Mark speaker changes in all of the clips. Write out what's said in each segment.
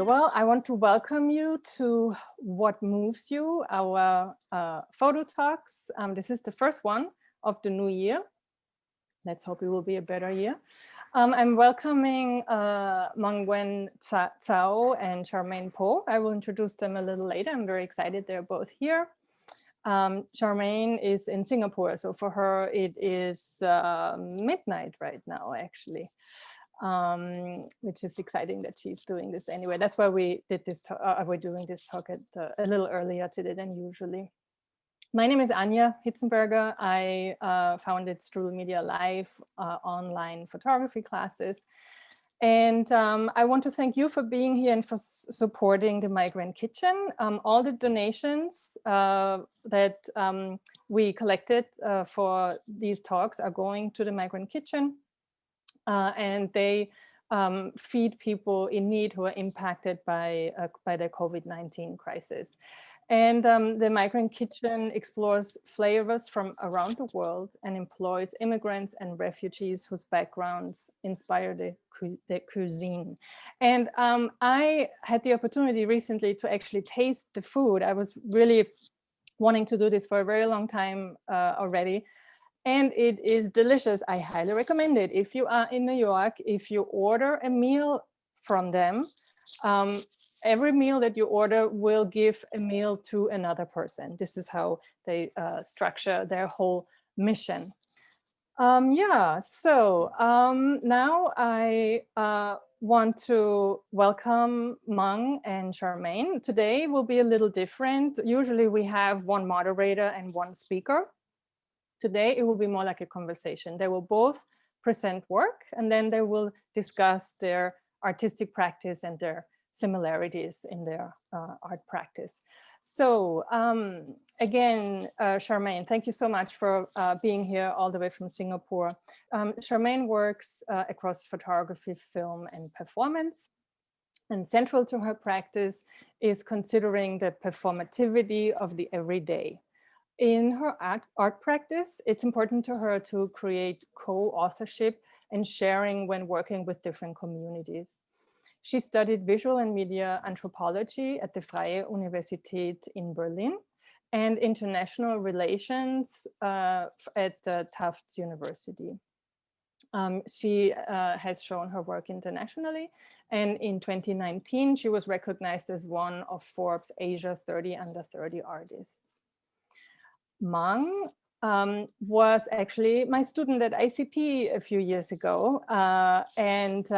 Speaker 1: Well, I want to welcome you to What Moves You, our photo talks. This is the first one of the new year. Let's hope it will be a better year. I'm welcoming Mengwen Cao and Charmaine Po. I will introduce them a little later. I'm very excited they're both here. Charmaine is in Singapore, so for her it is midnight right now, actually. Which is exciting that she's doing this anyway. That's why we did this. We're doing this talk at a little earlier today than usually. My name is Anja Hitzenberger. I founded StrudelmediaLive online photography classes. And I want to thank you for being here and for supporting the Migrant Kitchen. All the donations that we collected for these talks are going to the Migrant Kitchen. And they feed people in need who are impacted by the COVID-19 crisis. And the Migrant Kitchen explores flavors from around the world and employs immigrants and refugees whose backgrounds inspire the cuisine. And I had the opportunity recently to actually taste the food. I was really wanting to do this for a very long time already. And it is delicious. I highly recommend it. If you are in New York, if you order a meal from them, every meal that you order will give a meal to another person. This is how they structure their whole mission. So now I want to welcome Meng and Charmaine. Today will be a little different. Usually we have one moderator and one speaker. Today, it will be more like a conversation. They will both present work, and then they will discuss their artistic practice and their similarities in their art practice. So again, Charmaine, thank you so much for being here all the way from Singapore. Charmaine works across photography, film, and performance. And central to her practice is considering the performativity of the everyday. In her art practice, it's important to her to create co-authorship and sharing when working with different communities. She studied visual and media anthropology at the Freie Universität in Berlin and international relations at Tufts University. She has shown her work internationally, and in 2019, she was recognized as one of Forbes Asia 30 Under 30 artists. Meng was actually my student at ICP a few years ago. And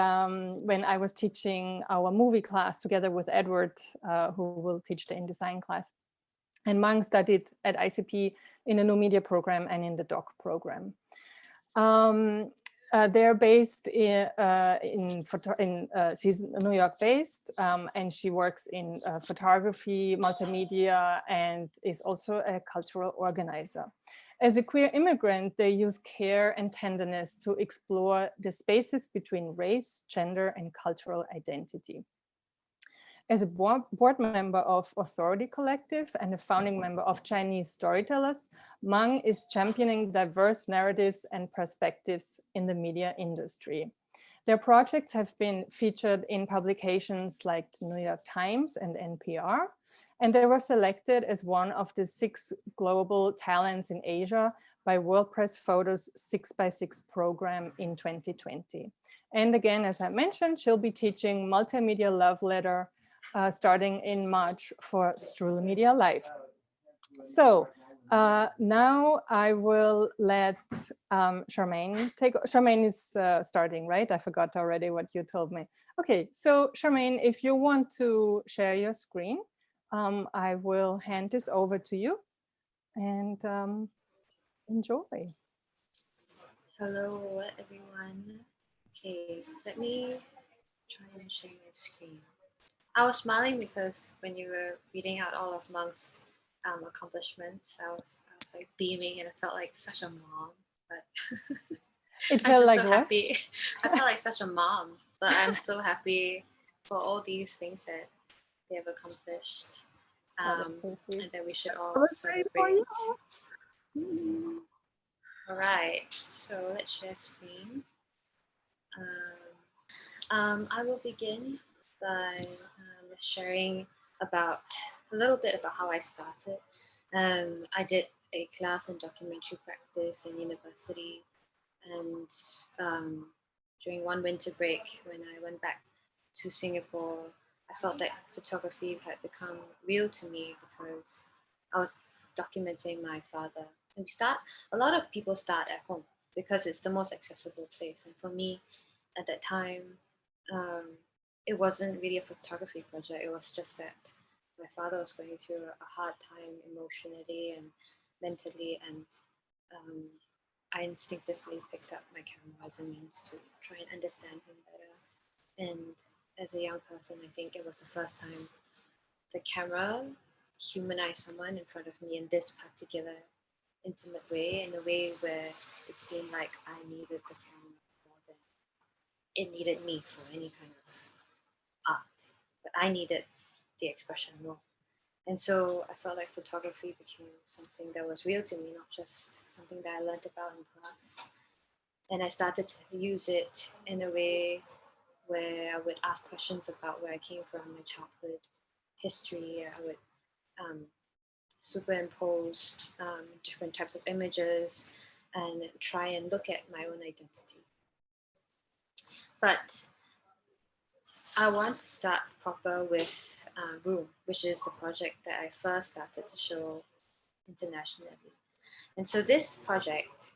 Speaker 1: when I was teaching our movie class together with Edward, who will teach the InDesign class. And Meng studied at ICP in a new media program and in the doc program. They're based she's New York based, and she works in photography, multimedia, and is also a cultural organizer. As a queer immigrant, they use care and tenderness to explore the spaces between race, gender, and cultural identity. As a board member of Authority Collective and a founding member of Chinese Storytellers, Meng is championing diverse narratives and perspectives in the media industry. Their projects have been featured in publications like the New York Times and NPR, and they were selected as one of the 6 global talents in Asia by World Press Photo's 6x6 program in 2020. And again, as I mentioned, she'll be teaching multimedia love letter starting in March for StrudelmediaLive. So now I will let Charmaine take. Charmaine is starting, right? I forgot already what you told me. Okay, so Charmaine, if you want to share your screen, I will hand this over to you and enjoy.
Speaker 2: Hello, everyone. Okay, let me try and share my screen. I was smiling because when you were reading out all of Monk's accomplishments, I was like beaming, and I felt like such a mom. But
Speaker 1: It
Speaker 2: I'm
Speaker 1: felt
Speaker 2: just
Speaker 1: like
Speaker 2: so
Speaker 1: what?
Speaker 2: happy. I felt like such a mom, but I'm so happy for all these things that they have accomplished,
Speaker 1: Oh, that's so sweet.
Speaker 2: and that we should
Speaker 1: I
Speaker 2: all
Speaker 1: was ready for
Speaker 2: celebrate.
Speaker 1: you.
Speaker 2: All right, so let's share screen. I will begin by sharing about a little bit about how I started. I did a class in documentary practice in university, and during one winter break when I went back to Singapore, I felt that photography had become real to me because I was documenting my father. And a lot of people start at home because it's the most accessible place. And for me, at that time, it wasn't really a photography project. It was just that my father was going through a hard time emotionally and mentally, and I instinctively picked up my camera as a means to try and understand him better. And as a young person, I think it was the first time the camera humanized someone in front of me in this particular intimate way, in a way where it seemed like I needed the camera more than it needed me for any kind of art. But I needed the expression more. And so I felt like photography became something that was real to me, not just something that I learned about in class. And I started to use it in a way where I would ask questions about where I came from, my childhood history. I would superimpose different types of images and try and look at my own identity. But I want to start proper with Room, which is the project that I first started to show internationally. And so this project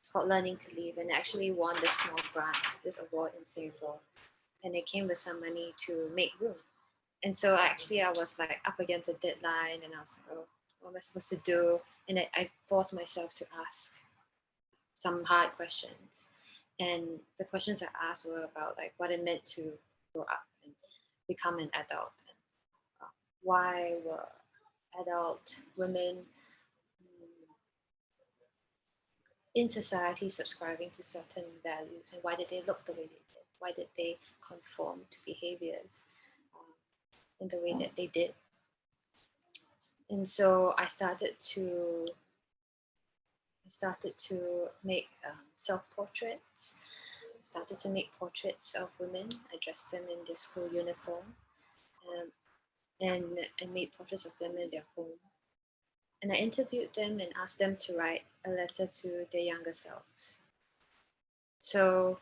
Speaker 2: is called Learning to Leave, and actually won this small grant, this award in Singapore. And it came with some money to make room. And so actually I was like up against a deadline, and I was like, oh, what am I supposed to do? And I forced myself to ask some hard questions. And the questions I asked were about like what it meant to grow up and become an adult, and why were adult women in society subscribing to certain values, and why did they look the way they did? Why did they conform to behaviors in the way that they did? And so I started to make self-portraits. I started to make portraits of women. I dressed them in their school uniform, and made portraits of them in their home. And I interviewed them and asked them to write a letter to their younger selves. So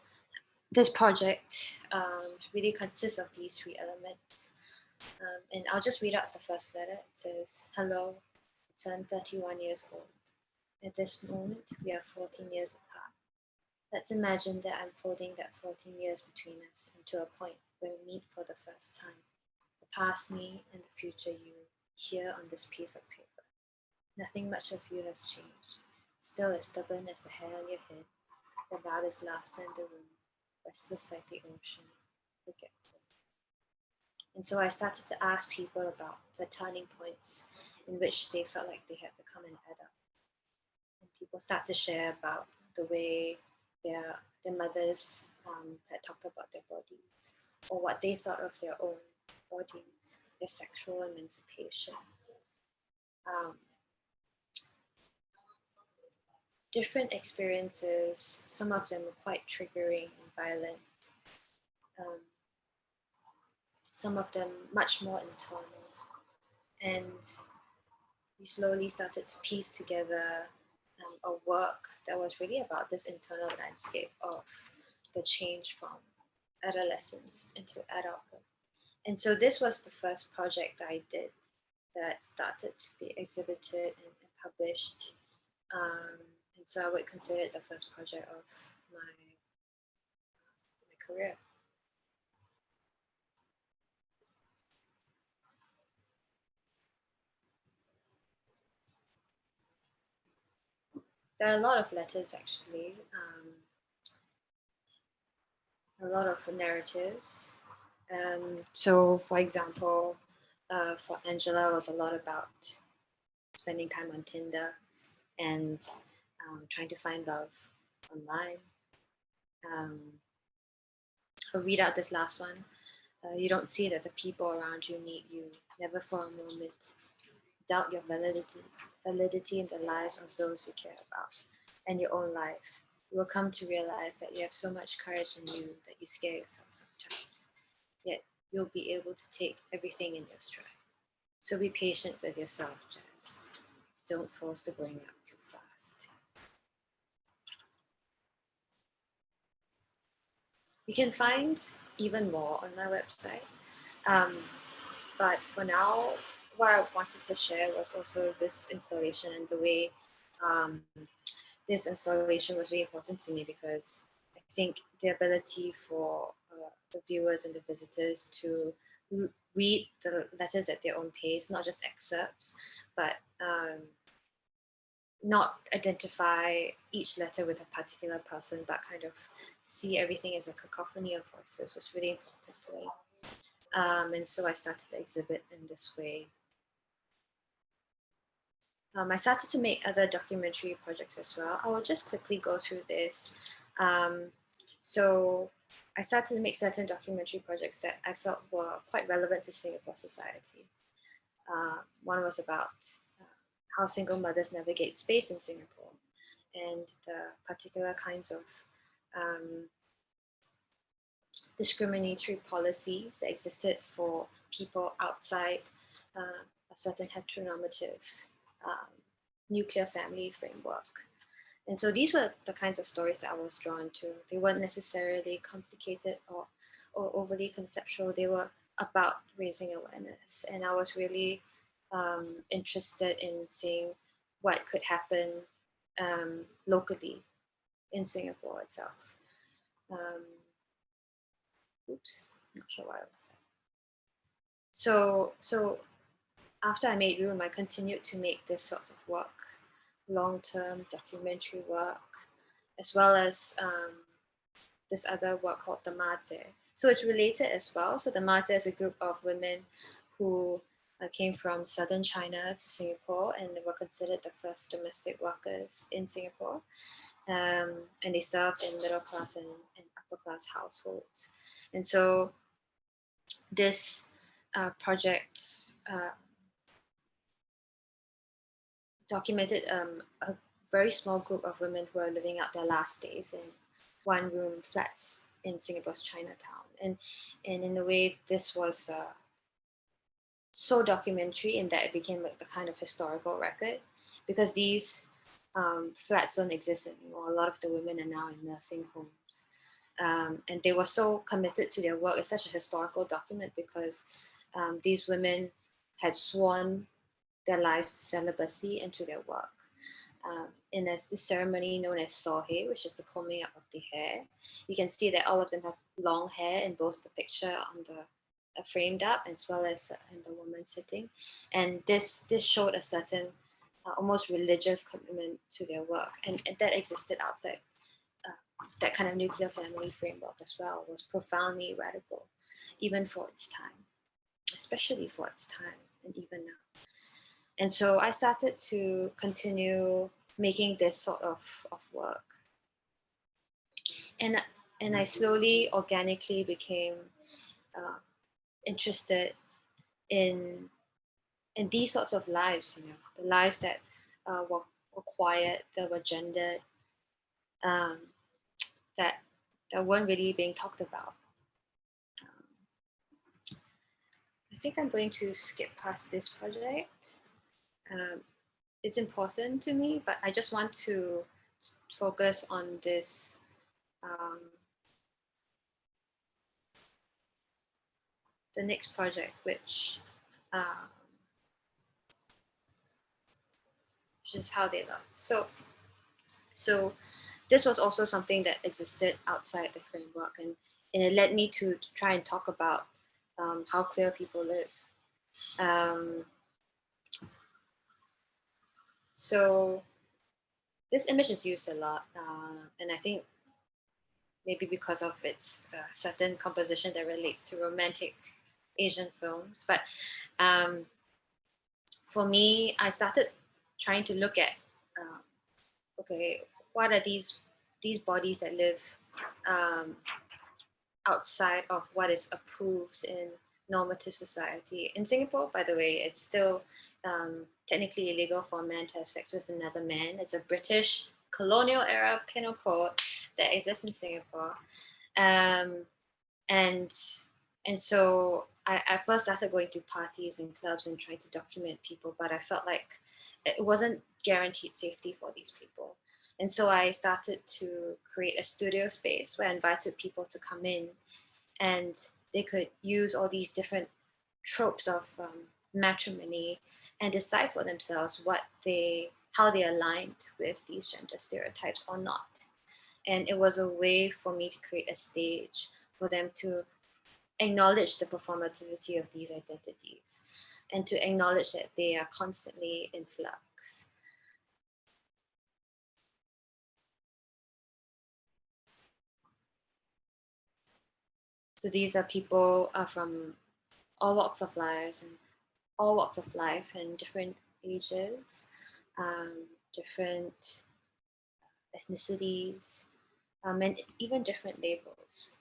Speaker 2: this project really consists of these three elements. And I'll just read out the first letter. It says, "Hello, I turned 31 years old. At this moment, we are 14 years apart. Let's imagine that I'm folding that 14 years between us into a point where we meet for the first time. The past me and the future you, here on this piece of paper. Nothing much of you has changed. Still as stubborn as the hair on your head, the loudest laughter in the room, restless like the ocean, forgetful." And so I started to ask people about the turning points in which they felt like they had become an adult. And people start to share about the way their mothers had talked about their bodies, or what they thought of their own bodies, their sexual emancipation. Different experiences, some of them were quite triggering and violent. Some of them much more internal. And we slowly started to piece together a work that was really about this internal landscape of the change from adolescence into adulthood. And so this was the first project that I did that started to be exhibited and published. And so I would consider it the first project of my career. There are a lot of letters, actually, a lot of narratives, So for example, for Angela, it was a lot about spending time on Tinder and trying to find love online. I'll read out this last one. You don't see that the people around you need you, never for a moment. Doubt your validity in the lives of those you care about and your own life. You will come to realize that you have so much courage in you that you scare yourself sometimes. Yet you'll be able to take everything in your stride. So be patient with yourself, Jazz. Don't force the going up too fast. You can find even more on my website. But for now, what I wanted to share was also this installation and the way this installation was really important to me, because I think the ability for the viewers and the visitors to read the letters at their own pace, not just excerpts, but not identify each letter with a particular person, but kind of see everything as a cacophony of voices was really important to me. And so I started the exhibit in this way. I started to make other documentary projects as well. I will just quickly go through this. So I started to make certain documentary projects that I felt were quite relevant to Singapore society. One was about how single mothers navigate space in Singapore and the particular kinds of discriminatory policies that existed for people outside a certain heteronormative nuclear family framework. And so these were the kinds of stories that I was drawn to. They weren't necessarily complicated or overly conceptual. They were about raising awareness. And I was really interested in seeing what could happen locally in Singapore itself. Oops, not sure why I was there. So after I made Room, I continued to make this sort of work, long-term documentary work, as well as this other work called the Mate. So it's related as well. So the Mate is a group of women who came from southern China to Singapore, and they were considered the first domestic workers in Singapore. And they served in middle class and upper class households. And so this project documented a very small group of women who are living out their last days in one-room flats in Singapore's Chinatown. And in a way, this was so documentary in that it became like a kind of historical record, because these flats don't exist anymore. A lot of the women are now in nursing homes. And they were so committed to their work. It's such a historical document because these women had sworn their lives to celibacy and to their work. In this ceremony known as sohe, which is the combing up of the hair, you can see that all of them have long hair in both the picture on the framed up as well as in the woman sitting. And this showed a certain almost religious commitment to their work, and that existed outside that kind of nuclear family framework as well. Was profoundly radical, even for its time, especially for its time, and even now. And so I started to continue making this sort of work. And I slowly, organically became interested in these sorts of lives, you know, the lives that were quiet, that were gendered, that weren't really being talked about. I think I'm going to skip past this project. It's important to me, but I just want to focus on this the next project, which is how they look. So this was also something that existed outside the framework, and it led me to try and talk about how queer people live. So this image is used a lot, and I think maybe because of its certain composition that relates to romantic Asian films. But for me, I started trying to look at, okay, what are these bodies that live outside of what is approved in normative society. In Singapore, by the way, it's still technically illegal for a man to have sex with another man. It's a British colonial era penal code that exists in Singapore. And so I first started going to parties and clubs and trying to document people, but I felt like it wasn't guaranteed safety for these people. And so I started to create a studio space where I invited people to come in and they could use all these different tropes of matrimony and decide for themselves how they aligned with these gender stereotypes or not. And it was a way for me to create a stage for them to acknowledge the performativity of these identities and to acknowledge that they are constantly in flux. So these are people from all walks of life and different ages, different ethnicities, and even different labels.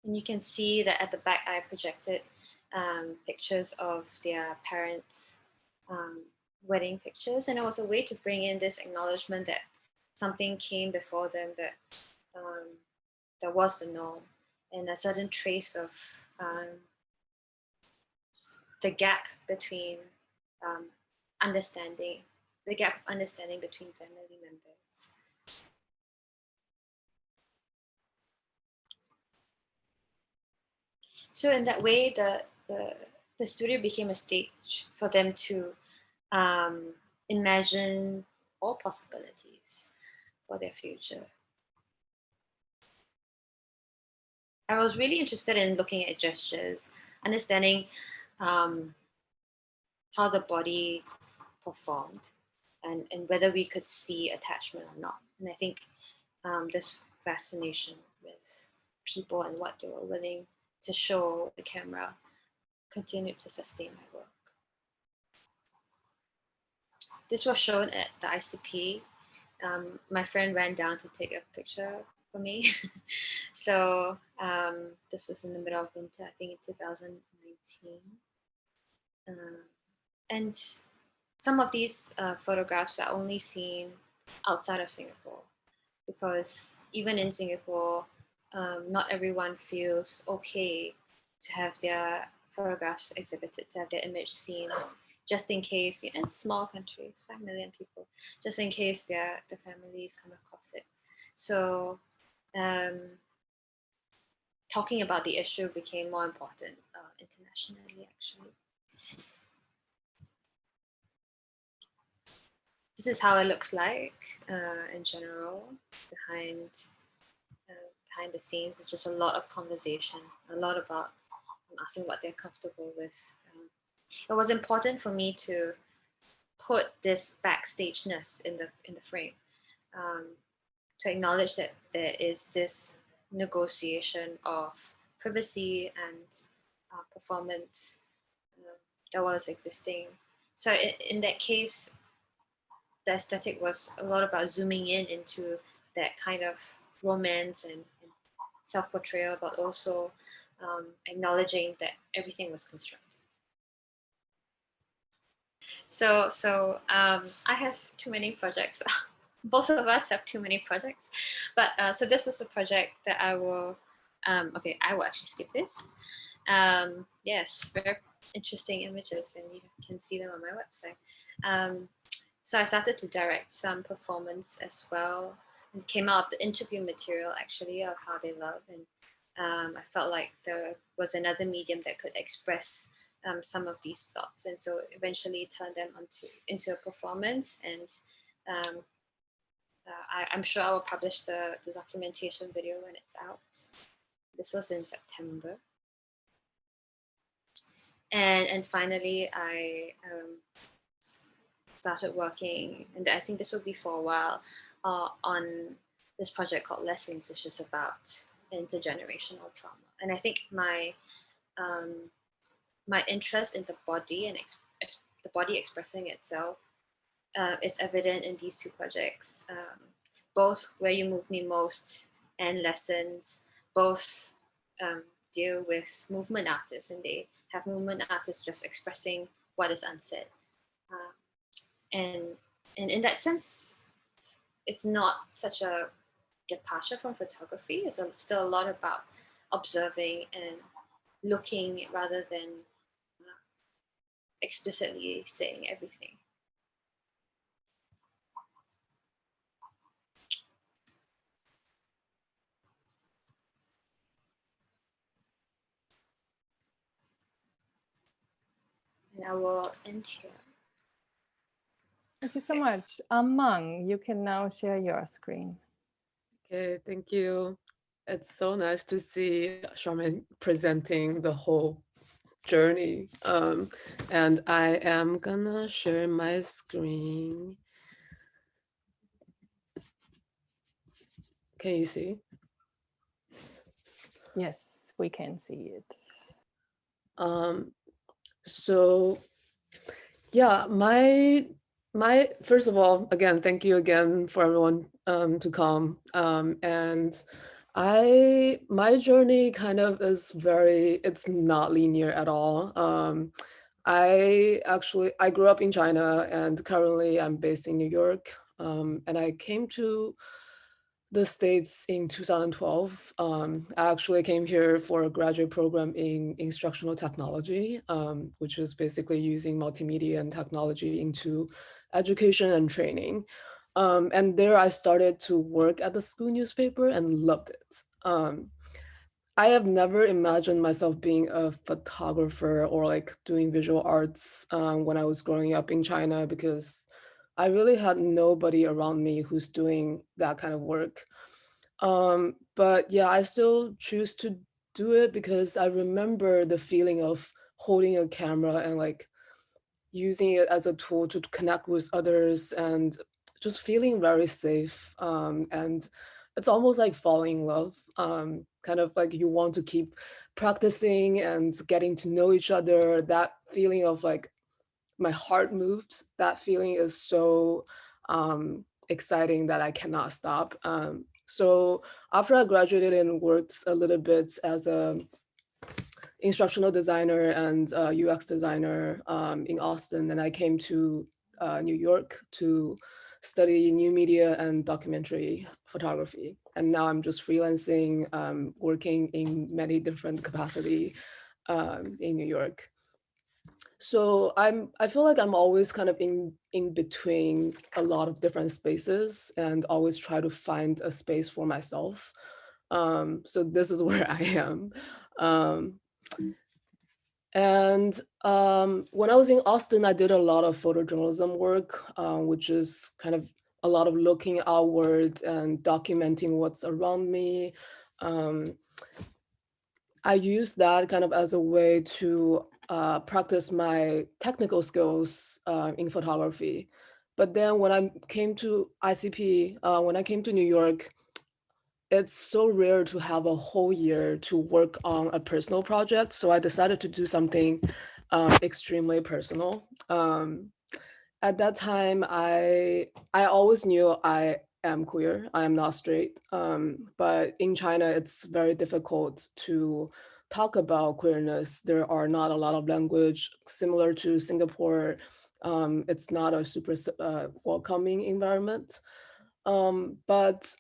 Speaker 2: And you can see that at the back, I projected pictures of their parents' wedding pictures. And it was a way to bring in this acknowledgement that something came before them that was the norm, and a certain trace of the gap between understanding between family members. So in that way, the studio became a stage for them to imagine all possibilities for their future. I was really interested in looking at gestures, understanding how the body performed and whether we could see attachment or not. And I think this fascination with people and what they were willing to show the camera continued to sustain my work. This was shown at the ICP. My friend ran down to take a picture for me. So this was in the middle of winter, I think in 2019. And some of these photographs are only seen outside of Singapore, because even in Singapore, not everyone feels okay to have their photographs exhibited, to have their image seen, just in case, in small countries, 5 million people, just in case the families come across it. So talking about the issue became more important internationally, actually. This is how it looks like in general, behind the scenes. It's just a lot of conversation, a lot about asking what they're comfortable with. It was important for me to put this backstageness in the frame, to acknowledge that there is this negotiation of privacy and performance that was existing. So in that case, the aesthetic was a lot about zooming into that kind of romance and self-portrayal, but also acknowledging that everything was constructed. So I have too many projects. Both of us have too many projects, but so this is a project that I will. Okay, I will actually skip this. Yes, very interesting images, and you can see them on my website. So I started to direct some performance as well. It came out of the interview material, actually, of How They Love, and I felt like there was another medium that could express some of these thoughts, and so eventually turned them into a performance. And I'm sure I will publish the documentation video when it's out. This was in September. And finally, I started working, and I think this will be for a while, on this project called Lessons, which is about intergenerational trauma. And I think my my interest in the body and the body expressing itself is evident in these two projects, both Where You Move Me Most and Lessons. Both deal with movement artists, and they have movement artists just expressing what is unsaid. And in that sense, it's not such a departure from photography. It's still a lot about observing and looking rather than explicitly saying everything. And I will end here.
Speaker 1: Thank you so much. Amang, you can now share your screen.
Speaker 3: Okay, thank you. It's so nice to see Charmaine presenting the whole journey. And I am gonna share my screen. Can you see?
Speaker 1: Yes, we can see it.
Speaker 3: So yeah, my first of all, again, thank you again for everyone to come. And my journey kind of is it's not linear at all. I grew up in China, and currently I'm based in New York. And I came to the States in 2012. I actually came here for a graduate program in instructional technology, which is basically using multimedia and technology into education and training. And there I started to work at the school newspaper and loved it. I have never imagined myself being a photographer or like doing visual arts when I was growing up in China, because I really had nobody around me who's doing that kind of work. But yeah, I still choose to do it because I remember the feeling of holding a camera and like using it as a tool to connect with others and just feeling very safe. And it's almost like falling in love. Kind of like you want to keep practicing and getting to know each other. That feeling of like my heart moved, that feeling is so exciting that I cannot stop. So after I graduated and worked a little bit as a instructional designer and UX designer in Austin, and I came to New York to study new media and documentary photography. And now I'm just freelancing, working in many different capacity in New York. So I feel like I'm always kind of in between a lot of different spaces and always try to find a space for myself. So this is where I am. When I was in Austin, I did a lot of photojournalism work, which is kind of a lot of looking outward and documenting what's around me. I use that kind of as a way to practice my technical skills in photography. But then when I came to ICP, when I came to New York, it's so rare to have a whole year to work on a personal project. So I decided to do something extremely personal. At that time, I always knew I am queer. I am not straight. But in China, it's very difficult to talk about queerness. There are not a lot of language similar to Singapore. It's not a super welcoming environment. But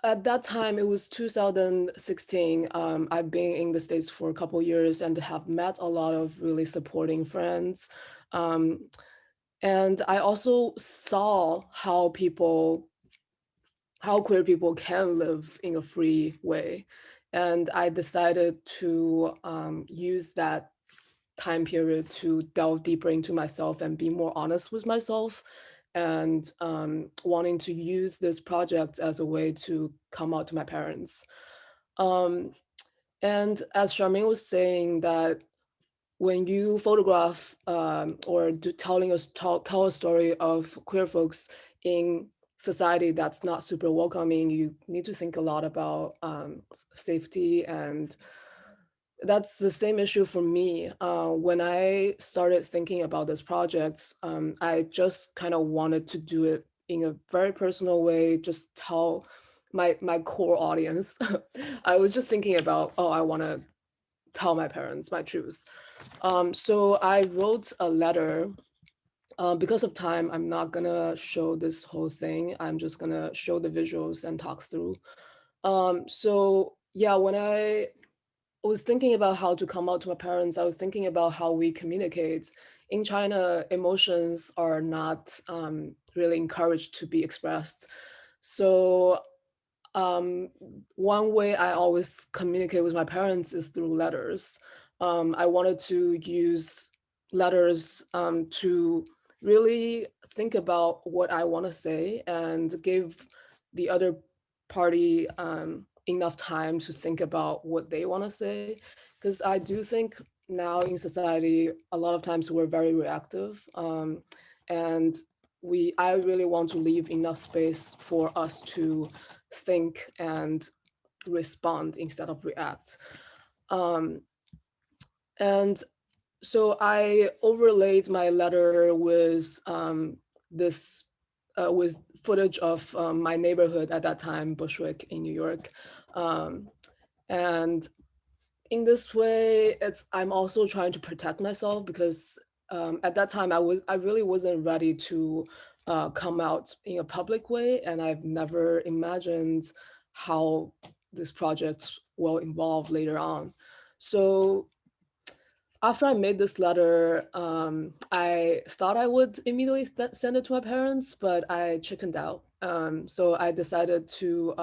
Speaker 3: at that time, it was 2016. I've been in the States for a couple years and have met a lot of really supporting friends. And I also saw how queer people can live in a free way. And I decided to use that time period to delve deeper into myself and be more honest with myself, and wanting to use this project as a way to come out to my parents. And as Charmaine was saying, that when you photograph or tell a story of queer folks in society that's not super welcoming, you need to think a lot about safety. And that's the same issue for me. When I started thinking about this project, I just kind of wanted to do it in a very personal way, just tell my core audience. I was just thinking about, oh, I want to tell my parents my truth. So I wrote a letter. Because of time, I'm not gonna show this whole thing. I'm just gonna show the visuals and talk through. So yeah, when I was thinking about how to come out to my parents, I was thinking about how we communicate. In China, emotions are not really encouraged to be expressed. So um, one way I always communicate with my parents is through letters. I wanted to use letters to really think about what I want to say and give the other party enough time to think about what they want to say. Because I do think now in society, a lot of times we're very reactive. And I really want to leave enough space for us to think and respond instead of react. Um, and so I overlaid my letter with this with footage of my neighborhood at that time, Bushwick in New York. Um, and in this way, I'm also trying to protect myself because at that time I really wasn't ready to come out in a public way, and I've never imagined how this project will evolve later on. So after I made this letter, I thought I would immediately send it to my parents, but I chickened out. So I decided to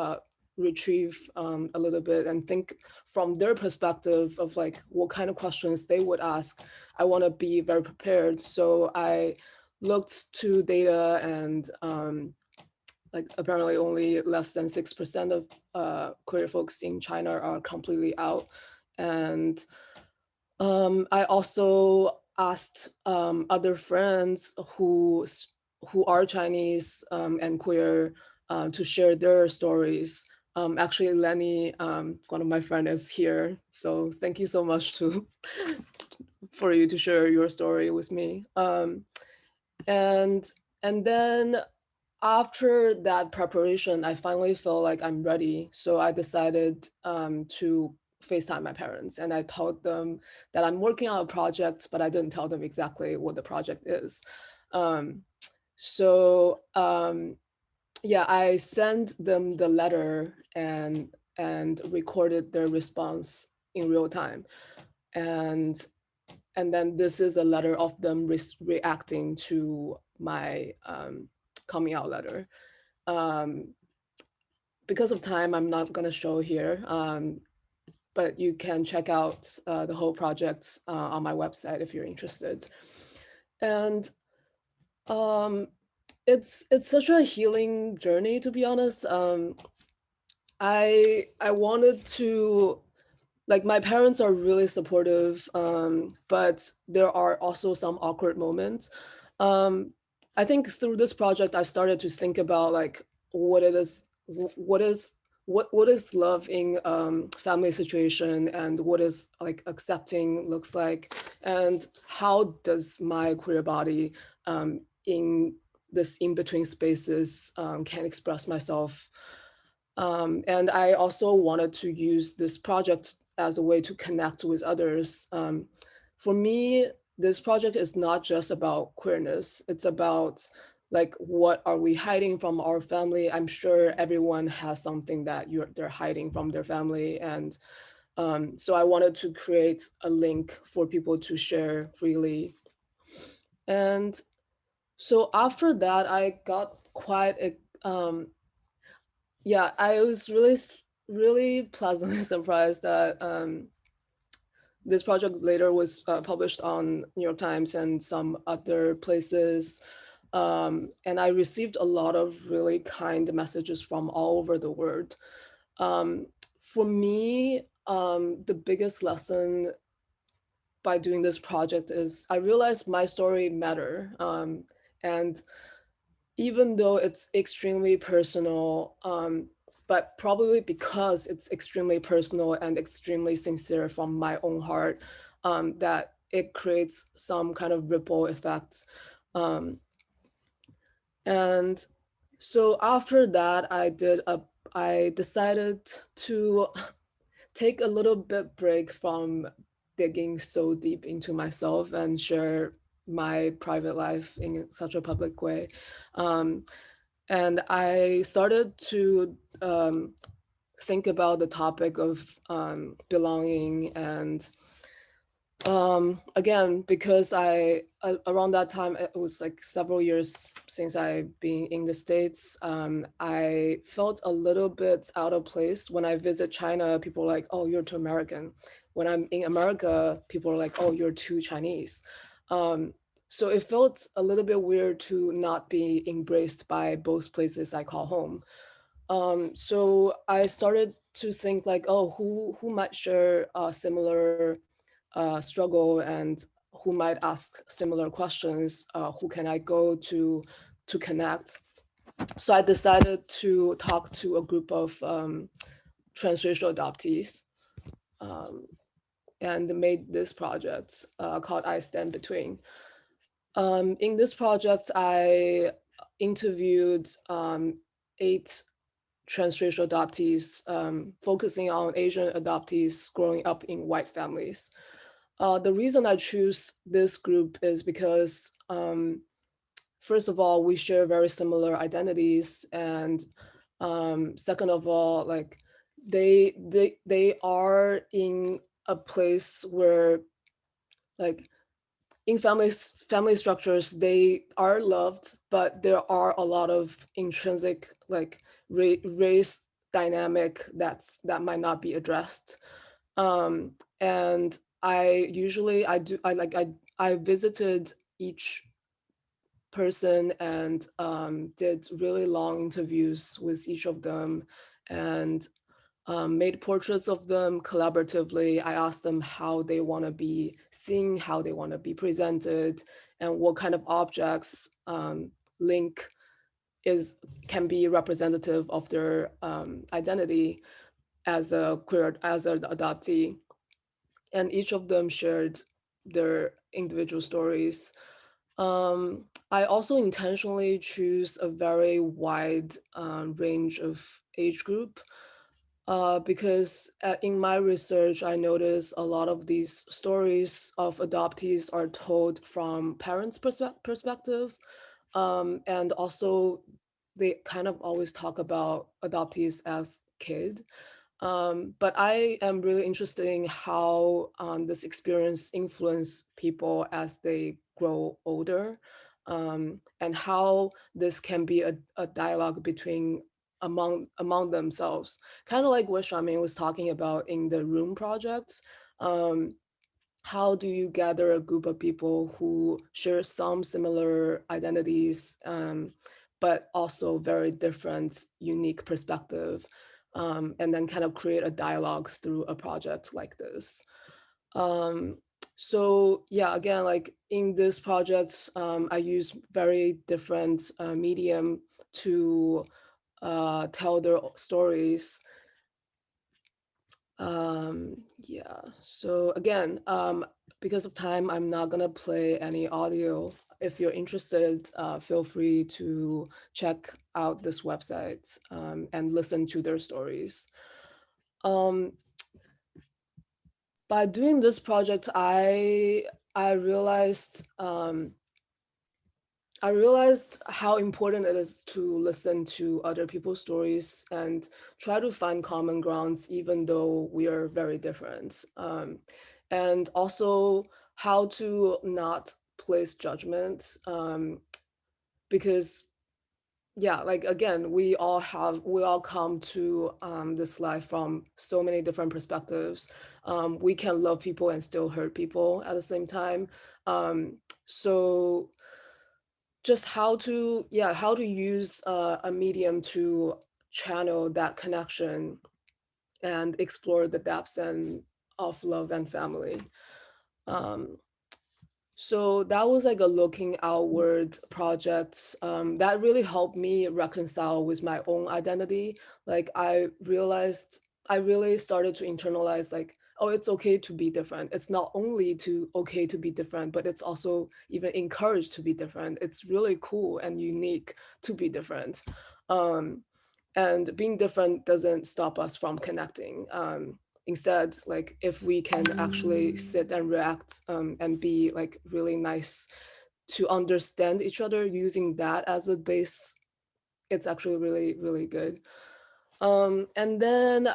Speaker 3: retrieve a little bit and think from their perspective of like what kind of questions they would ask. I want to be very prepared. So I looked to data, and like apparently only less than 6% of queer folks in China are completely out. And I also asked other friends who are Chinese and queer to share their stories. Actually, Lenny, one of my friends, is here, so thank you so much to for you to share your story with me. And and then after that preparation, I finally felt like I'm ready. So I decided to FaceTime my parents, and I told them that I'm working on a project, but I didn't tell them exactly what the project is. Um, so yeah, I sent them the letter and recorded their response in real time. And and then this is a letter of them reacting to my coming out letter. Um, because of time, I'm not going to show here, but you can check out the whole project on my website if you're interested. And it's such a healing journey, to be honest. I wanted to, like, my parents are really supportive, but there are also some awkward moments. Um, I think through this project, I started to think about like what it is, what is what is love in family situation, and what is like accepting looks like, and how does my queer body in this in between spaces can express myself. And I also wanted to use this project as a way to connect with others. For me, this project is not just about queerness. It's about like, what are we hiding from our family? I'm sure everyone has something that they're hiding from their family. And so I wanted to create a link for people to share freely. And so after that, I got quite a, yeah, I was really pleasantly surprised that this project later was published on New York Times and some other places. And I received a lot of really kind messages from all over the world. For me, the biggest lesson by doing this project is I realized my story matter. And even though it's extremely personal, but probably because it's extremely personal and extremely sincere from my own heart, that it creates some kind of ripple effect. Um, and so after that, I decided to take a little bit break from digging so deep into myself and share my private life in such a public way. Um, and I started to think about the topic of belonging. And again, because around that time, it was like several years since I've been in the States, I felt a little bit out of place. When I visit China, people are like, oh, you're too American. When I'm in America, people are like, oh, you're too Chinese. um, so it felt a little bit weird to not be embraced by both places I call home. So I started to think like, oh, who might share a similar struggle, and who might ask similar questions, who can I go to connect. So I decided to talk to a group of transracial adoptees, um, and made this project called I Stand Between. In this project, I interviewed 8 transracial adoptees, focusing on Asian adoptees growing up in white families. The reason I choose this group is because, first of all, we share very similar identities, and second of all, like they are in a place where, like, in family structures, they are loved, but there are a lot of intrinsic, like, race dynamic that might not be addressed. And I visited each person and did really long interviews with each of them, and made portraits of them collaboratively. I asked them how they want to be seen, how they want to be presented, and what kind of objects link is can be representative of their identity as an adoptee. And each of them shared their individual stories. I also intentionally choose a very wide range of age group, because in my research, I noticed a lot of these stories of adoptees are told from parents' perspective. And also, they kind of always talk about adoptees as kid. But I am really interested in how this experience influence people as they grow older, and how this can be a dialogue between among themselves, kind of like what Charmaine was talking about in the Room project. Um, how do you gather a group of people who share some similar identities, but also very different, unique perspective, and then kind of create a dialogue through a project like this. Um, so yeah, again, like in this project, I use very different medium to tell their stories. Yeah, so again, because of time, I'm not gonna play any audio. If you're interested, feel free to check out this website, and listen to their stories. Um, by doing this project, I realized how important it is to listen to other people's stories and try to find common grounds, even though we are very different. And also how to not place judgment, because yeah, like again, we all come to this life from so many different perspectives. We can love people and still hurt people at the same time. So just how to use a medium to channel that connection and explore the depths and of love and family. um, So that was like a looking outward project that really helped me reconcile with my own identity. Like I realized I really started to internalize like, oh, it's okay to be different. It's not only okay to be different, but it's also even encouraged to be different. It's really cool and unique to be different. And being different doesn't stop us from connecting. Instead, like if we can actually sit and react and be like really nice to understand each other using that as a base, it's actually really, really good. And then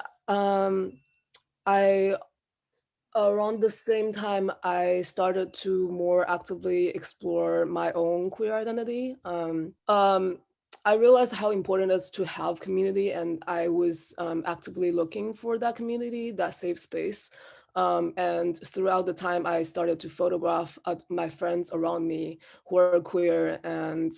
Speaker 3: I around the same time, I started to more actively explore my own queer identity. I realized how important it is to have community, and I was actively looking for that community, that safe space. And throughout the time, I started to photograph my friends around me who are queer, and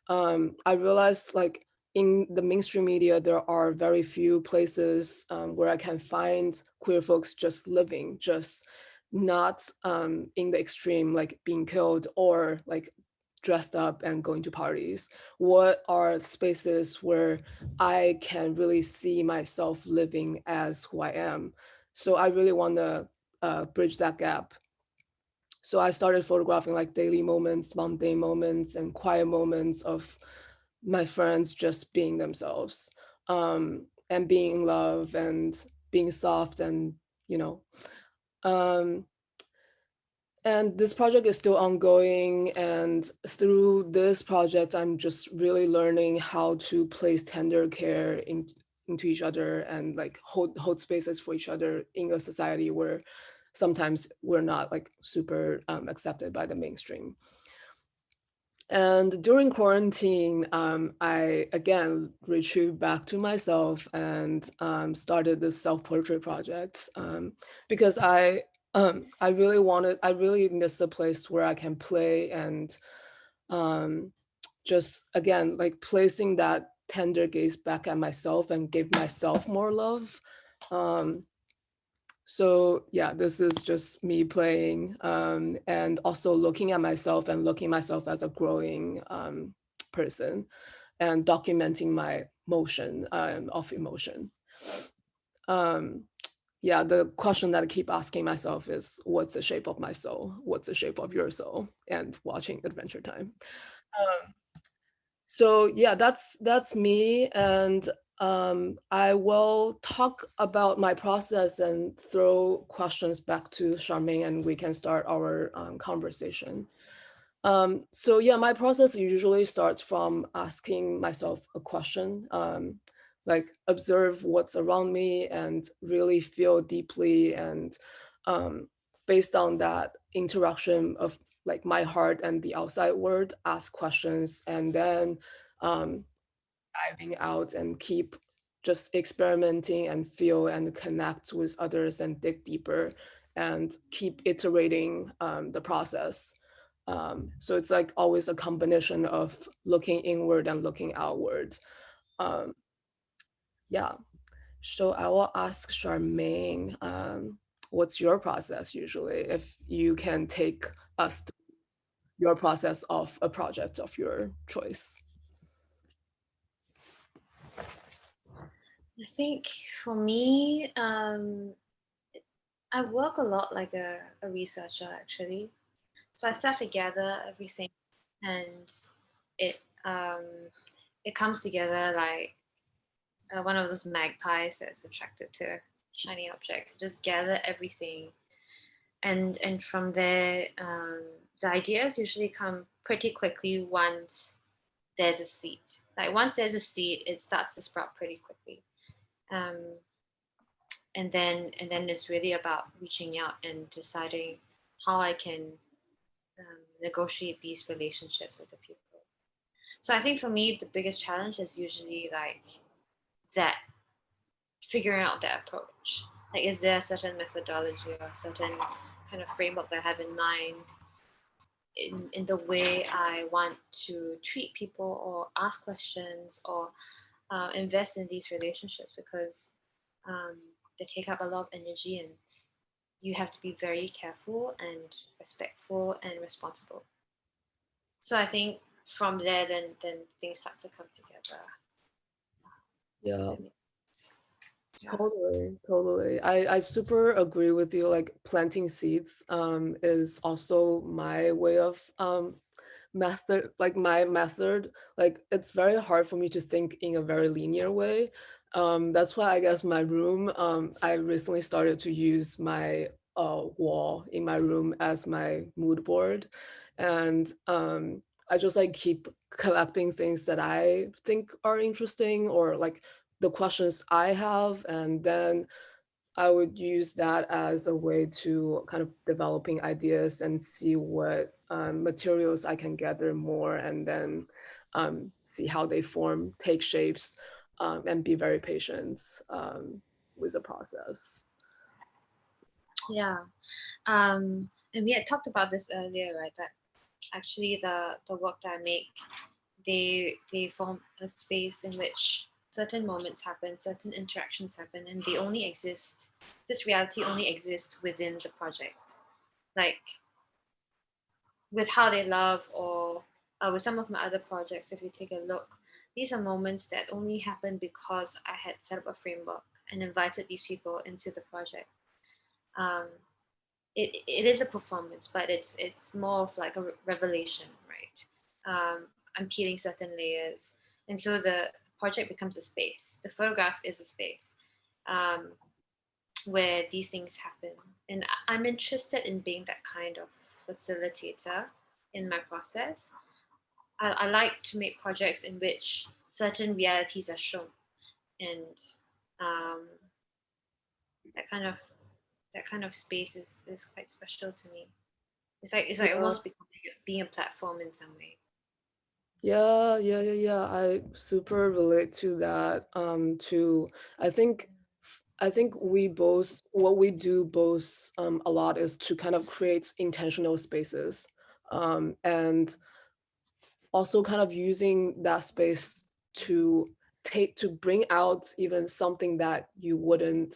Speaker 3: I realized like in the mainstream media, there are very few places where I can find queer folks just living, just not in the extreme, like being killed or like dressed up and going to parties. What are spaces where I can really see myself living as who I am? So I really want to bridge that gap. So I started photographing like daily moments, mundane moments, and quiet moments of my friends just being themselves, and being in love and being soft and, you know, um, and this project is still ongoing. And through this project, I'm just really learning how to place tender care into each other and like hold spaces for each other in a society where sometimes we're not like super accepted by the mainstream. And during quarantine, I again retreated back to myself and started this self-portrait project because I really miss a place where I can play and um, just again like placing that tender gaze back at myself and give myself more love. Um, so yeah, this is just me playing and also looking at myself and looking at myself as a growing person and documenting my motion of emotion. Um, yeah, the question that I keep asking myself is, what's the shape of my soul? What's the shape of your soul? And watching Adventure Time. Um, so yeah, that's me, and I will talk about my process and throw questions back to Charmaine, and we can start our conversation. So yeah, my process usually starts from asking myself a question, like observe what's around me and really feel deeply, and based on that interaction of like my heart and the outside world, ask questions, and then um, diving out and keep just experimenting and feel and connect with others and dig deeper and keep iterating the process. So it's like always a combination of looking inward and looking outward. Um, yeah. So I will ask Charmaine, what's your process usually? If you can take us through your process of a project of your choice.
Speaker 2: I think for me, I work a lot like a researcher actually. So I start to gather everything, and it um, it comes together like one of those magpies that's attracted to a shiny object. Just gather everything, and from there, the ideas usually come pretty quickly once there's a seed. Like once there's a seed, it starts to sprout pretty quickly. Um, and then it's really about reaching out and deciding how I can negotiate these relationships with the people. So I think for me, the biggest challenge is usually like that figuring out that approach. Like, is there a certain methodology or a certain kind of framework that I have in mind in the way I want to treat people or ask questions or invest in these relationships, because they take up a lot of energy, you have to be very careful and respectful and responsible. So I think from there, then things start to come together.
Speaker 3: Yeah.
Speaker 2: Yeah.
Speaker 3: Totally. I super agree with you. Like planting seeds is also my way of method, like my method. Like it's very hard for me to think in a very linear way. That's why I guess my room, I recently started to use my wall in my room as my mood board. And I just like keep collecting things that I think are interesting or like the questions I have, and then I would use that as a way to kind of developing ideas and see what materials I can gather more, and then see how they form, take shapes, and be very patient with the process.
Speaker 2: Yeah. And we had talked about this earlier, right? That actually the work that I make, they form a space in which certain moments happen, certain interactions happen, and they only exist. This reality only exists within the project. Like with How They Love, or with some of my other projects, if you take a look, these are moments that only happen because I had set up a framework and invited these people into the project. It is a performance, but it's more of like a revelation, right? I'm peeling certain layers, and so the project becomes a space. The photograph is a space where these things happen, and I'm interested in being that kind of facilitator in my process. I like to make projects in which certain realities are shown, and um, that kind of space is quite special to me. It's like almost being a platform in some way.
Speaker 3: Yeah. I super relate to that. Too. I think we both, what we do both a lot is to kind of create intentional spaces, and also kind of using that space to bring out even something that you wouldn't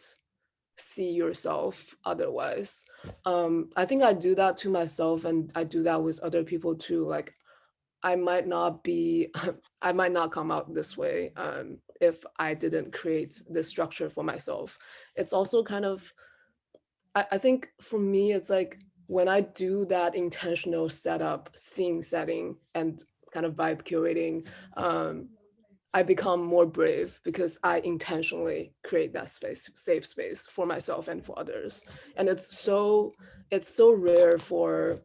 Speaker 3: see yourself otherwise. I think I do that to myself, and I do that with other people too. Like I might not be, I might not come out this way if I didn't create this structure for myself. It's also kind of, I think for me, it's like when I do that intentional setup, scene setting, and kind of vibe curating, I become more brave because I intentionally create that space, safe space for myself and for others. And it's so rare for,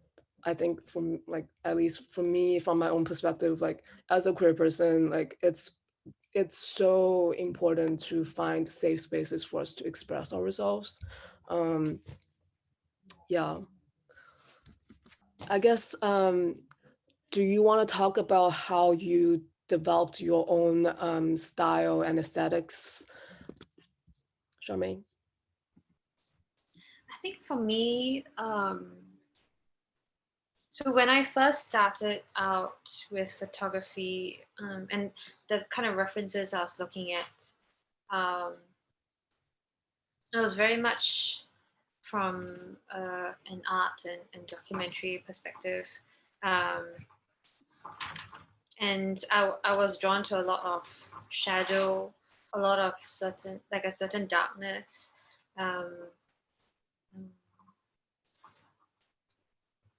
Speaker 3: I think from like, at least for me, from my own perspective, like as a queer person, like it's so important to find safe spaces for us to express ourselves. Um, yeah, I guess, do you want to talk about how you developed your own style and aesthetics, Charmaine?
Speaker 2: I think for me, so when I first started out with photography, and the kind of references I was looking at, it was very much from an art and documentary perspective. Um, and I was drawn to a lot of shadow, a lot of a certain darkness. Um,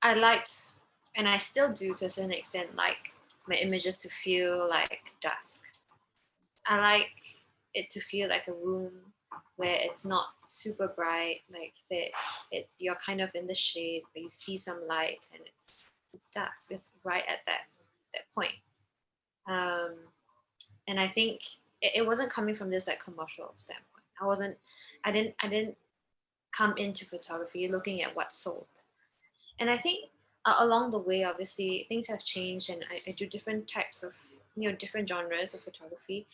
Speaker 2: I liked, and I still do to a certain extent, like my images to feel like dusk. I like it to feel like a room where it's not super bright, like that it's you're kind of in the shade, but you see some light and it's dusk. It's right at that point. Um, and I think it wasn't coming from this like commercial standpoint. I didn't come into photography looking at what sold. And I think along the way, obviously things have changed, and I do different types of different genres of photography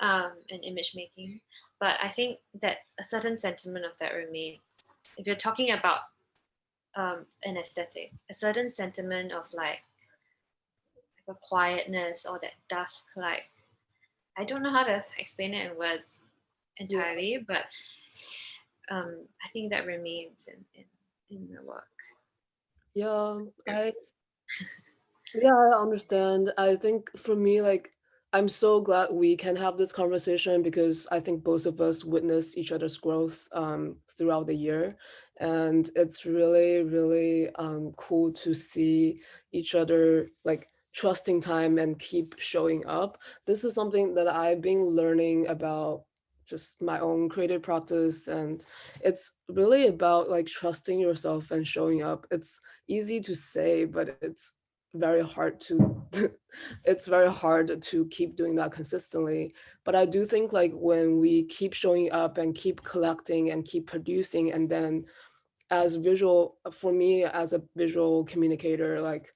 Speaker 2: and image making. But I think that a certain sentiment of that remains. If you're talking about an aesthetic, a certain sentiment of like a quietness or that dusk, like I don't know how to explain it in words entirely, but I think that remains in the work.
Speaker 3: Yeah, I understand. I think for me, like, I'm so glad we can have this conversation because I think both of us witness each other's growth throughout the year. And it's really, really cool to see each other like trusting time and keep showing up. This is something that I've been learning about just my own creative practice. And it's really about like trusting yourself and showing up. It's easy to say, but it's very hard to it's very hard to keep doing that consistently. But I do think like when we keep showing up and keep collecting and keep producing, and then as visual, for me as a visual communicator, like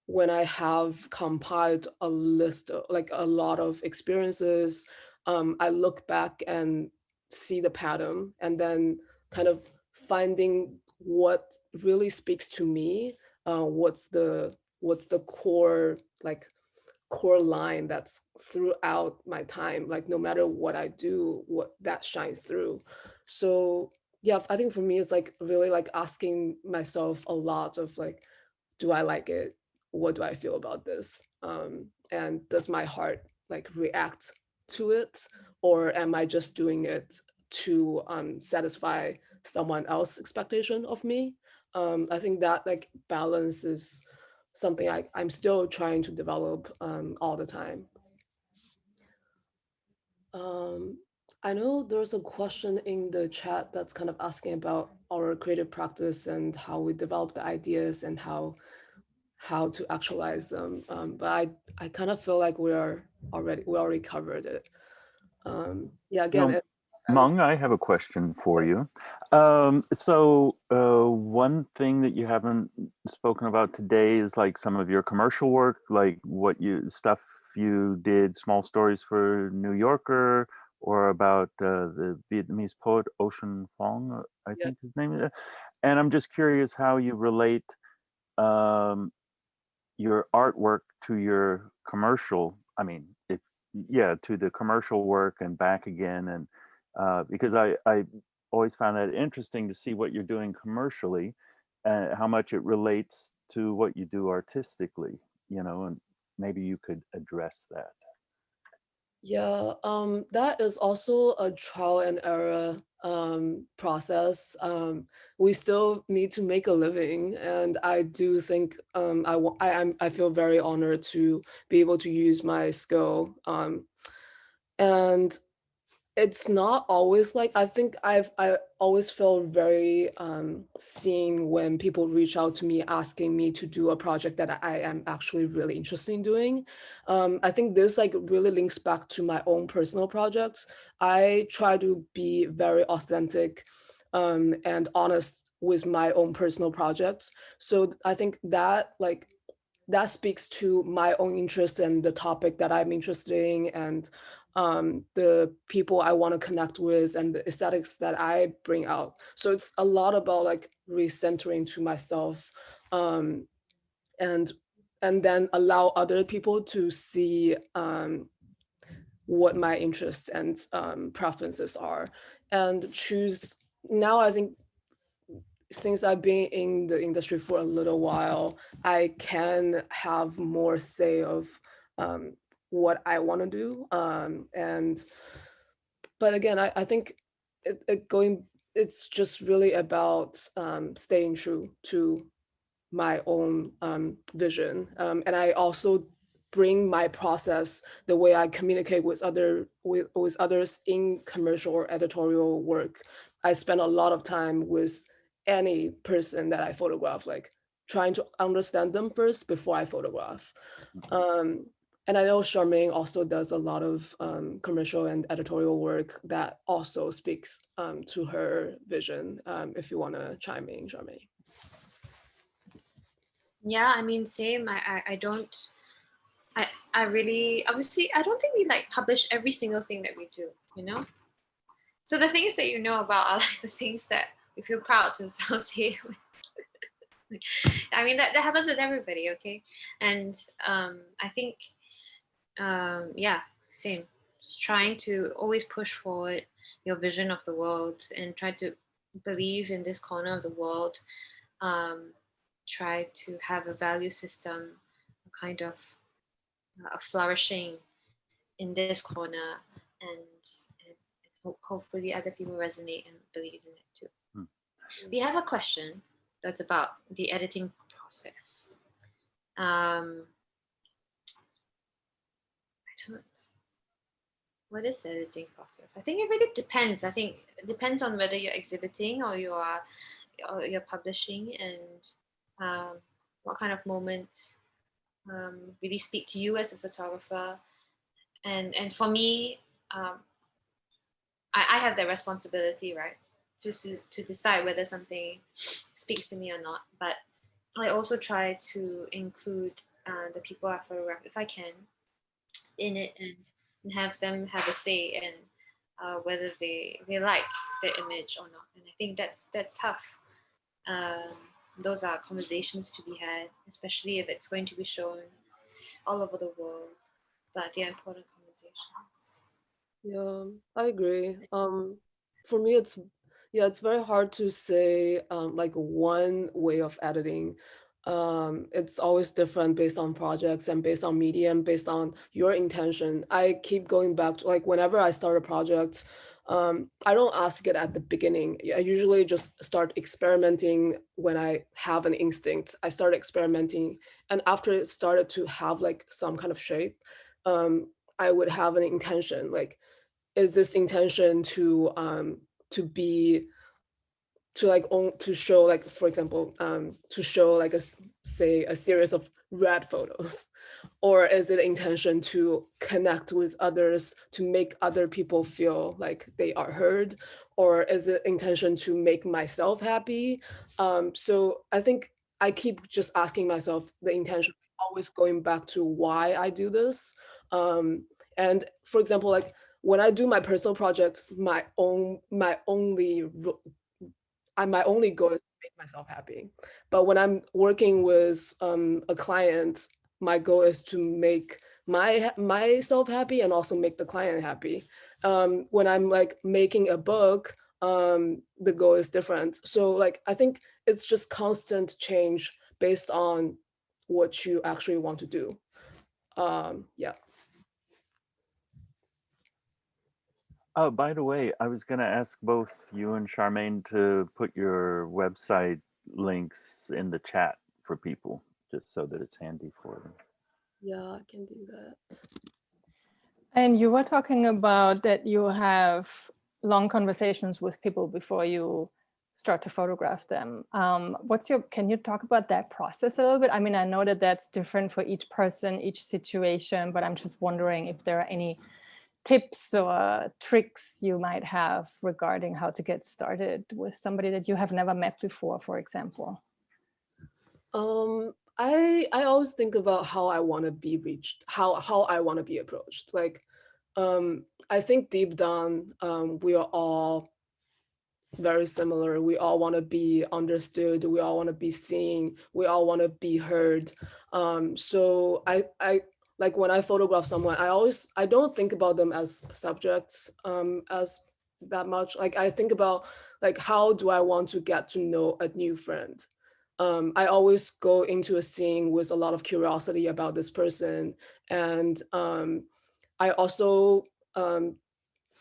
Speaker 3: when I have compiled a list of like a lot of experiences, I look back and see the pattern and then kind of finding what really speaks to me, what's the core like core line that's throughout my time, like no matter what I do, what that shines through. So yeah, I think for me it's like really like asking myself a lot of like, do I like it? What do I feel about this? And does my heart like react to it? Or am I just doing it to satisfy someone else's expectation of me? I think that like balance is something I'm still trying to develop all the time. Um, I know there's a question in the chat that's kind of asking about our creative practice and how we develop the ideas and how to actualize them. But I kind of feel like we already covered it. Yeah, again,
Speaker 4: No, Meng, I have a question for
Speaker 3: yes.
Speaker 4: you. One thing that you haven't spoken about today is like some of your commercial work, like stuff you did, small stories for New Yorker, or about the Vietnamese poet Ocean Vuong, I
Speaker 3: Yeah.
Speaker 4: think his name is. And I'm just curious how you relate um, your artwork to your commercial. I mean, if to the commercial work and back again, and because I always found that interesting to see what you're doing commercially, and how much it relates to what you do artistically, and maybe you could address that.
Speaker 3: Yeah, that is also a trial and error process. We still need to make a living, and I do think I feel very honored to be able to use my skill. And it's not always like, I think I always feel very seen when people reach out to me asking me to do a project that I am actually really interested in doing. I think this like really links back to my own personal projects. I try to be very authentic and honest with my own personal projects. So I think that like that speaks to my own interest and the topic that I'm interested in, and the people I want to connect with, and the aesthetics that I bring out. So it's a lot about like recentering to myself, and then allow other people to see what my interests and preferences are, and choose. Now I think since I've been in the industry for a little while, I can have more say of what I want to do. But again, I think it's just really about staying true to my own vision. And I also bring my process, the way I communicate with others in commercial or editorial work. I spend a lot of time with any person that I photograph, like trying to understand them first before I photograph. And I know Charmaine also does a lot of commercial and editorial work that also speaks to her vision. If you want to chime in, Charmaine.
Speaker 2: Yeah, I mean, same. I don't. I really, obviously, I don't think we like publish every single thing that we do, So the things that you know about are like the things that we feel proud to associate with. I mean, that happens with everybody, okay? And I think, yeah, same. Just trying to always push forward your vision of the world, and try to believe in this corner of the world. Try to have a value system, a kind of a flourishing in this corner, and hopefully other people resonate and believe in it too. We have a question that's about the editing process. What is the editing process? I think it really depends. I think it depends on whether you're exhibiting or you're publishing, and what kind of moments really speak to you as a photographer. And for me, I have that responsibility, right, to decide whether something speaks to me or not. But I also try to include the people I photograph, if I can, in it, and have them have a say in whether they like the image or not. And I think that's tough. Those are conversations to be had, especially if it's going to be shown all over the world. But they're important conversations.
Speaker 3: Yeah, I agree. For me, it's very hard to say like one way of editing. It's always different based on projects and based on medium, based on your intention. I keep going back to, like, whenever I start a project, I don't ask it at the beginning. I usually just start experimenting when I have an instinct. I start experimenting, and after it started to have like some kind of shape, I would have an intention, like, is this intention to be to like to show, like, for example, to show like say a series of red photos, or is it intention to connect with others, to make other people feel like they are heard, or is it intention to make myself happy? So I think I keep just asking myself the intention, always going back to why I do this. And for example, like, when I do my personal projects, my only goal is to make myself happy. But when I'm working with a client, my goal is to make myself happy and also make the client happy. When I'm like making a book, the goal is different. So like, I think it's just constant change based on what you actually want to do. Yeah.
Speaker 4: Oh, by the way, I was going to ask both you and Charmaine to put your website links in the chat for people, just so that it's handy for them.
Speaker 3: Yeah, I can do that.
Speaker 1: And you were talking about that you have long conversations with people before you start to photograph them. Can you talk about that process a little bit? I mean, I know that that's different for each person, each situation, but I'm just wondering if there are any tips or tricks you might have regarding how to get started with somebody that you have never met before, for example.
Speaker 3: I always think about how I want to be reached, how I want to be approached. Like, I think deep down, we are all very similar. We all want to be understood. We all want to be seen. We all want to be heard. So I like, when I photograph someone, I don't think about them as subjects as that much. Like, I think about, like, how do I want to get to know a new friend? I always go into a scene with a lot of curiosity about this person, and I also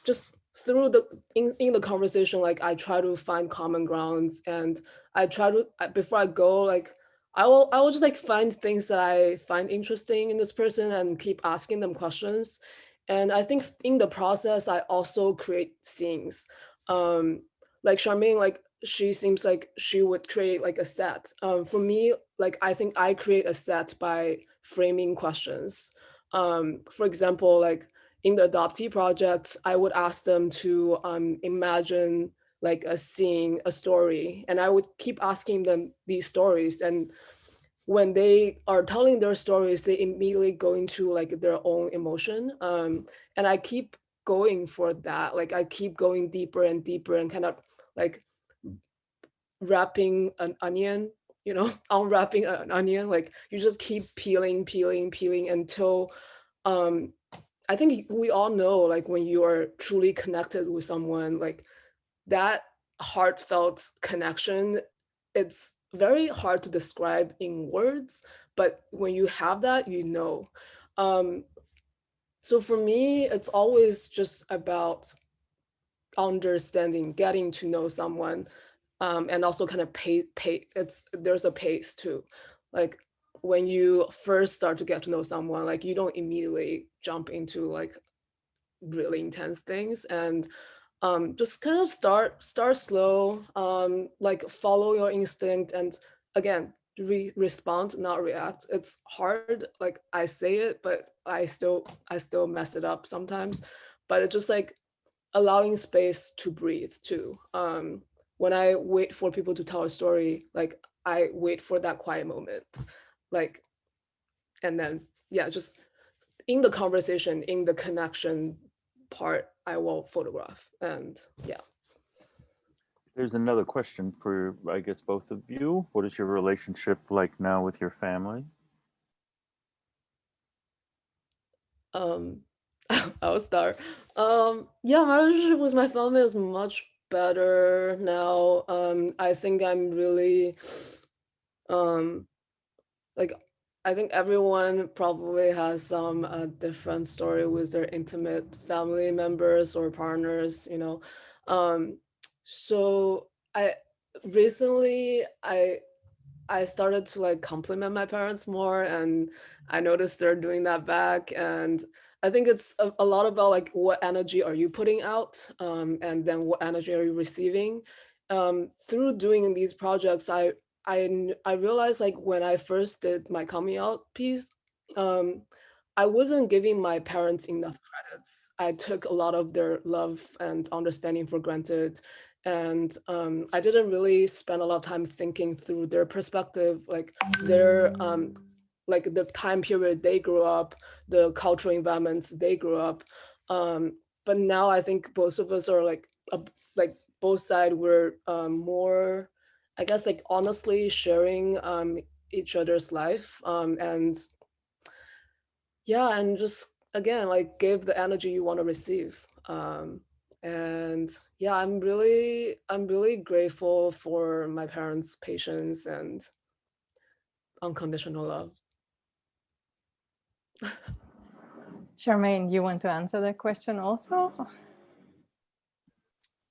Speaker 3: just through in the conversation, like, I try to find common grounds, and I try to, before I go, like, I will just like find things that I find interesting in this person and keep asking them questions. And I think in the process, I also create scenes. Like Charmaine, like, she seems like she would create like a set. For me, like, I think I create a set by framing questions. For example, like, in the adoptee projects, I would ask them to imagine like a scene, a story, and I would keep asking them these stories. And when they are telling their stories, they immediately go into like their own emotion. And I keep going for that. Like, I keep going deeper and deeper, and kind of like wrapping an onion, unwrapping an onion. Like, you just keep peeling until I think we all know, like when you are truly connected with someone, like that heartfelt connection, it's very hard to describe in words, but when you have that, you know. So for me, it's always just about understanding, getting to know someone, and also kind of there's a pace too. Like when you first start to get to know someone, like you don't immediately jump into like really intense things, and just kind of start slow, like follow your instinct, and again, respond, not react. It's hard, like I say it, but I still mess it up sometimes. But it's just like allowing space to breathe too. When I wait for people to tell a story, like I wait for that quiet moment, like, and then yeah, just in the conversation, in the connection part, I will photograph. And yeah.
Speaker 4: There's another question for, I guess, both of you. What is your relationship like now with your family?
Speaker 3: I'll start. Yeah, my relationship with my family is much better now. I think I'm really, like, I think everyone probably has some different story with their intimate family members or partners, you know. Um, so I recently I started to like compliment my parents more, and I noticed they're doing that back. And I think it's a lot about like what energy are you putting out, and then what energy are you receiving. Through doing these projects, I realized like when I first did my coming out piece, um, I wasn't giving my parents enough credits. I took a lot of their love and understanding for granted, and I didn't really spend a lot of time thinking through their perspective, like the time period they grew up, the cultural environments they grew up. But now I think both of us are like both sides were more, I guess, like honestly sharing each other's life, and yeah, and just again like give the energy you want to receive. And yeah, I'm really grateful for my parents' patience and unconditional love.
Speaker 1: Charmaine, you want to answer that question also?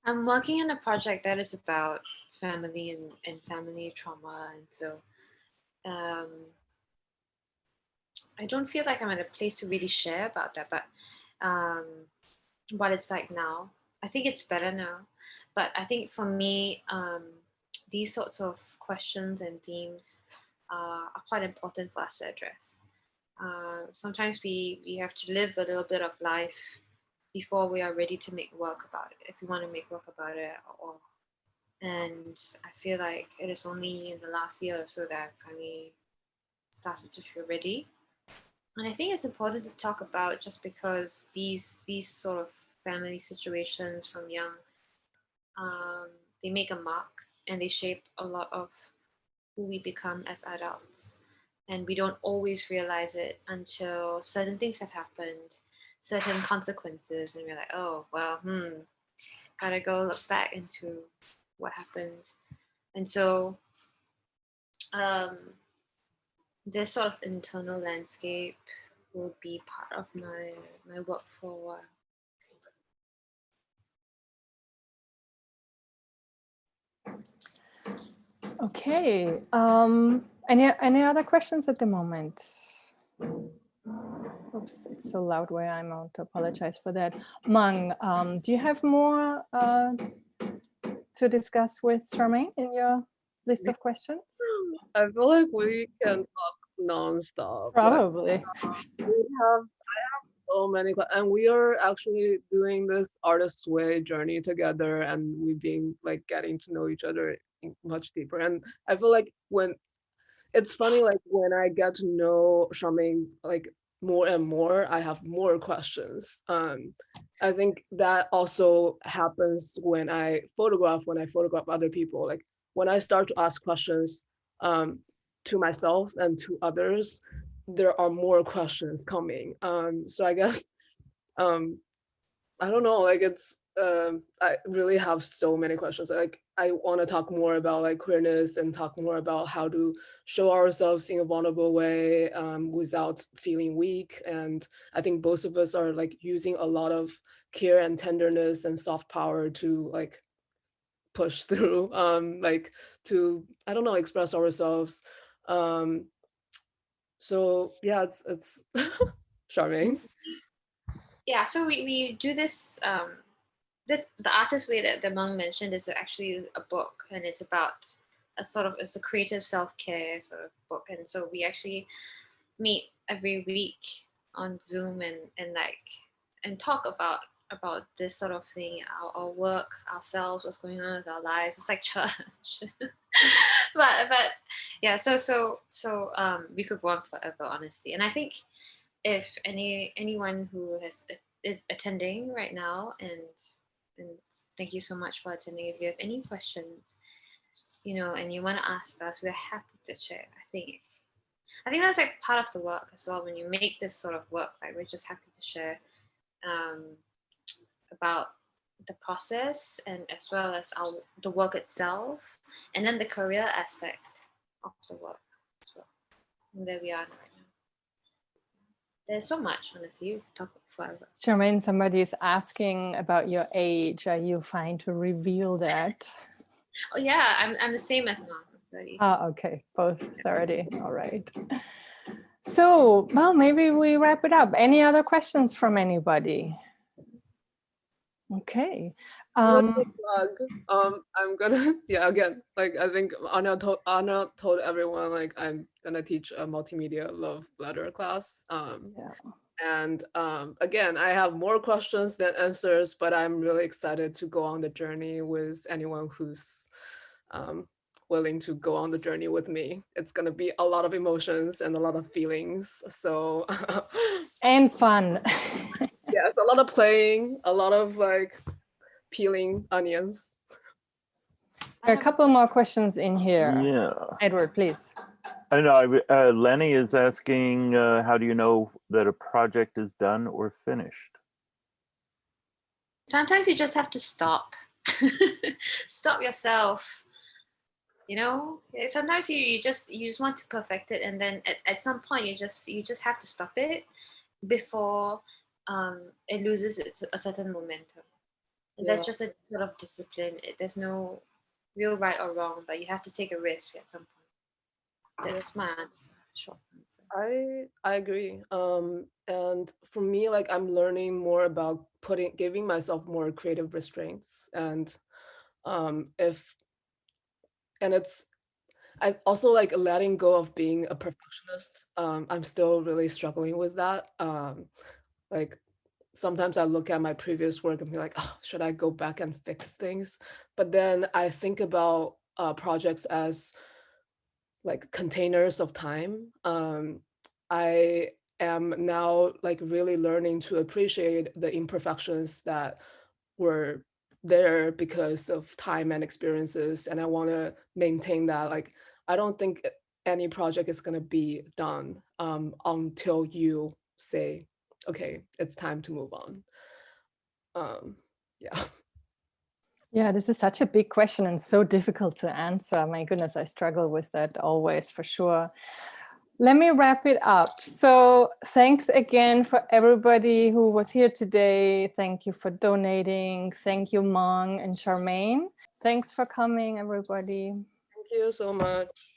Speaker 2: I'm working on a project that is about family and family trauma, and so I don't feel like I'm at a place to really share about that, but what it's like now. I think it's better now, but I think for me, these sorts of questions and themes are quite important for us to address. Sometimes we have to live a little bit of life before we are ready to make work about it, if we want to make work about it or. And I feel like it is only in the last year or so that I've finally started to feel ready. And I think it's important to talk about, just because these sort of family situations from young, they make a mark and they shape a lot of who we become as adults. And we don't always realize it until certain things have happened, certain consequences, and we're like, oh, well, gotta go look back into what happened. And so this sort of internal landscape will be part of my work for a while.
Speaker 1: Okay. Any other questions at the moment? Oops, it's so loud where I'm. I want to apologize for that. Meng, do you have more to discuss with Charmaine in your list of questions?
Speaker 3: I feel like we can talk nonstop.
Speaker 1: Probably.
Speaker 3: I have so many, and we are actually doing this artist's way journey together, and we've been like getting to know each other much deeper. And I feel like when it's funny, like when I get to know Charmaine like more and more, I have more questions. I think that also happens when I photograph other people. Like when I start to ask questions to myself and to others, there are more questions coming. So I guess I don't know, like it's I really have so many questions. Like I want to talk more about like queerness and talk more about how to show ourselves in a vulnerable way without feeling weak. And I think both of us are like using a lot of care and tenderness and soft power to like push through, like to, I don't know, express ourselves. So yeah, it's Charmaine.
Speaker 2: Yeah, so we do this the artist way that the monk mentioned is actually a book, and it's about it's a creative self-care sort of book. And so we actually meet every week on Zoom and talk about this sort of thing, our work, ourselves, what's going on with our lives. It's like church. but yeah, so we could go on forever, honestly. And I think if anyone who is attending right now, and thank you so much for attending. If you have any questions, and you want to ask us, we're happy to share. I think that's like part of the work as well. When you make this sort of work, like, we're just happy to share about the process, and as well as the work itself, and then the career aspect of the work as well, and where we are right now. There's so much, honestly. You can talk forever.
Speaker 1: Charmaine, somebody is asking about your age. Are you fine to reveal that?
Speaker 2: Oh yeah, I'm the same as mom. 30.
Speaker 1: Ah, okay, both 30. All right. So, well, maybe we wrap it up. Any other questions from anybody? Okay.
Speaker 3: I'm gonna again, like I think Anna told everyone, like I'm gonna teach a multimedia love letter class. And again, I have more questions than answers, but I'm really excited to go on the journey with anyone who's willing to go on the journey with me. It's gonna be a lot of emotions and a lot of feelings. So
Speaker 1: and fun.
Speaker 3: yes, a lot of playing, a lot of like peeling onions.
Speaker 1: There are a couple more questions in here.
Speaker 4: Yeah.
Speaker 1: Edward, please.
Speaker 4: I know. Lenny is asking, how do you know that a project is done or finished?
Speaker 2: Sometimes you just have to stop. Stop yourself. Sometimes you just want to perfect it, and then at some point you just have to stop it before it loses a certain momentum. And that's just a sort of discipline. There's no real right or wrong, but you have to take a risk at some point. That's my answer. Short answer.
Speaker 3: I agree. And for me, like I'm learning more about giving myself more creative restraints, and I also like letting go of being a perfectionist. I'm still really struggling with that. Like sometimes I look at my previous work and be like, oh, should I go back and fix things? But then I think about projects as like containers of time. I am now like really learning to appreciate the imperfections that were there because of time and experiences, and I want to maintain that. Like I don't think any project is going to be done until you say, okay, it's time to move on. Yeah.
Speaker 1: Yeah, this is such a big question and so difficult to answer. My goodness, I struggle with that always, for sure. Let me wrap it up. So thanks again for everybody who was here today. Thank you for donating. Thank you, Mong and Charmaine. Thanks for coming, everybody.
Speaker 3: Thank you so much.